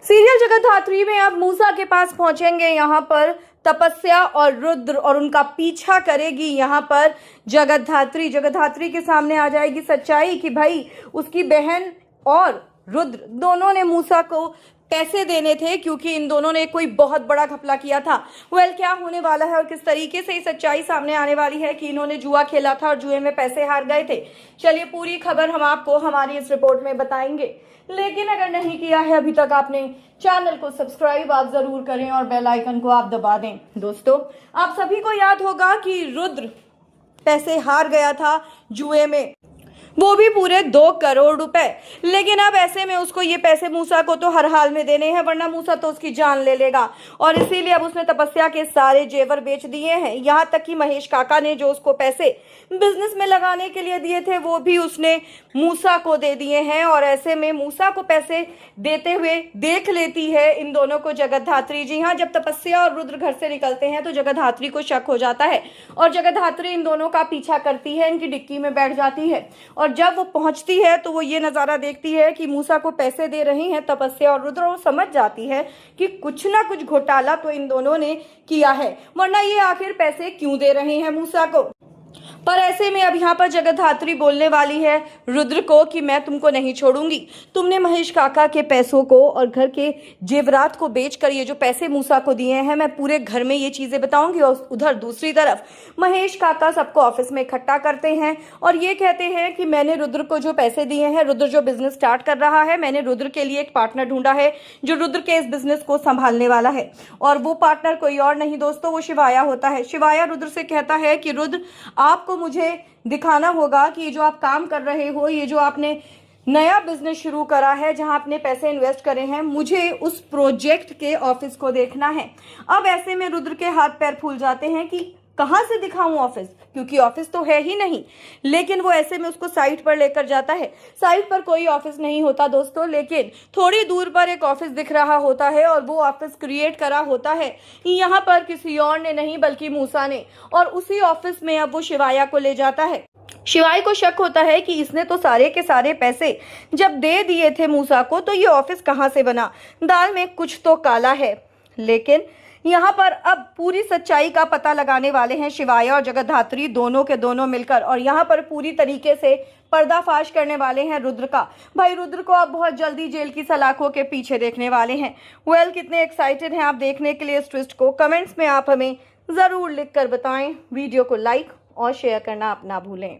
Serial Jagaddhatri में अब मूसा के पास पहुंचेंगे यहाँ पर तपस्या और रुद्र, और उनका पीछा करेगी यहाँ पर जगतधात्री। जगतधात्री के सामने आ जाएगी सच्चाई कि भाई उसकी बहन और रुद्र दोनों ने मूसा को पैसे देने थे, क्योंकि इन दोनों ने कोई बहुत बड़ा घपला किया था। क्या होने वाला है और किस तरीके से सच्चाई सामने आने वाली है कि इन्होंने जुआ खेला था और जुए में पैसे हार गए थे। चलिए पूरी खबर हम आपको हमारी इस रिपोर्ट में बताएंगे। लेकिन अगर नहीं किया है अभी तक आपने चैनल को सब्सक्राइब आप जरूर करें और बेल आइकन को आप दबा दें। दोस्तों, आप सभी को याद होगा कि रुद्र पैसे हार गया था जुए में, वो भी पूरे 2 करोड़ रुपए। लेकिन अब ऐसे में उसको ये पैसे मूसा को तो हर हाल में देने हैं, वरना मूसा तो उसकी जान ले लेगा। और इसीलिए अब उसने तपस्या के सारे जेवर बेच दिए हैं। यहाँ तक कि महेश काका ने जो उसको पैसे बिजनेस में लगाने के लिए दिए थे वो भी उसने मूसा को दे दिए हैं। और ऐसे में मूसा को पैसे देते हुए देख लेती है इन दोनों को जगतधात्री। जी हाँ, जब तपस्या और रुद्र घर से निकलते हैं तो जगतधात्री को शक हो जाता है और जगतधात्री इन दोनों का पीछा करती है, इनकी डिक्की में बैठ जाती है। और जब वो पहुंचती है तो वो ये नजारा देखती है कि मूसा को पैसे दे रही हैं तपस्या और रुद्र। वो समझ जाती है कि कुछ ना कुछ घोटाला तो इन दोनों ने किया है, वरना ये आखिर पैसे क्यों दे रहे हैं मूसा को। पर ऐसे में अब यहाँ पर जगतधात्री बोलने वाली है रुद्र को कि मैं तुमको नहीं छोड़ूंगी। तुमने महेश काका के पैसों को और घर के जेवरात को बेचकर ये जो पैसे मूसा को दिए हैं, मैं पूरे घर में ये चीजें बताऊंगी। और उधर दूसरी तरफ महेश काका सबको ऑफिस में इकट्ठा करते हैं और ये कहते हैं कि मैंने रुद्र को जो पैसे दिए हैं, रुद्र जो बिजनेस स्टार्ट कर रहा है, मैंने रुद्र के लिए एक पार्टनर ढूंढा है जो रुद्र के इस बिजनेस को संभालने वाला है। और वो पार्टनर कोई और नहीं दोस्तों, वो शिवाया होता है। शिवाया रुद्र से कहता है कि रुद्र, आपको मुझे दिखाना होगा कि ये जो आप काम कर रहे हो, ये जो आपने नया बिजनेस शुरू करा है जहां आपने पैसे इन्वेस्ट करे हैं, मुझे उस प्रोजेक्ट के ऑफिस को देखना है। अब ऐसे में रुद्र के हाथ पैर फूल जाते हैं कि कहां से दिखाऊं ऑफिस, क्योंकि ऑफिस तो है ही नहीं। लेकिन वो ऐसे में उसको साइट पर लेकर जाता है। साइट पर कोई ऑफिस नहीं होता दोस्तों, लेकिन थोड़ी दूर पर एक ऑफिस दिख रहा होता है और वो ऑफिस क्रिएट करा होता है यहाँ पर किसी और ने नहीं बल्कि मूसा ने। और उसी ऑफिस में अब वो शिवाया को ले जाता है। शिवाय को शक होता है कि इसने तो सारे के सारे पैसे जब दे दिए थे मूसा को, तो ये ऑफिस कहां से बना, दाल में कुछ तो काला है। लेकिन यहाँ पर अब पूरी सच्चाई का पता लगाने वाले हैं शिवाय और जगतधात्री दोनों के दोनों मिलकर। और यहाँ पर पूरी तरीके से पर्दाफाश करने वाले हैं रुद्र का। भाई रुद्र को आप बहुत जल्दी जेल की सलाखों के पीछे देखने वाले हैं। कितने एक्साइटेड हैं आप देखने के लिए इस ट्विस्ट को? कमेंट्स में आप हमें जरूर लिख कर बताएं। वीडियो को लाइक और शेयर करना आप ना भूलें।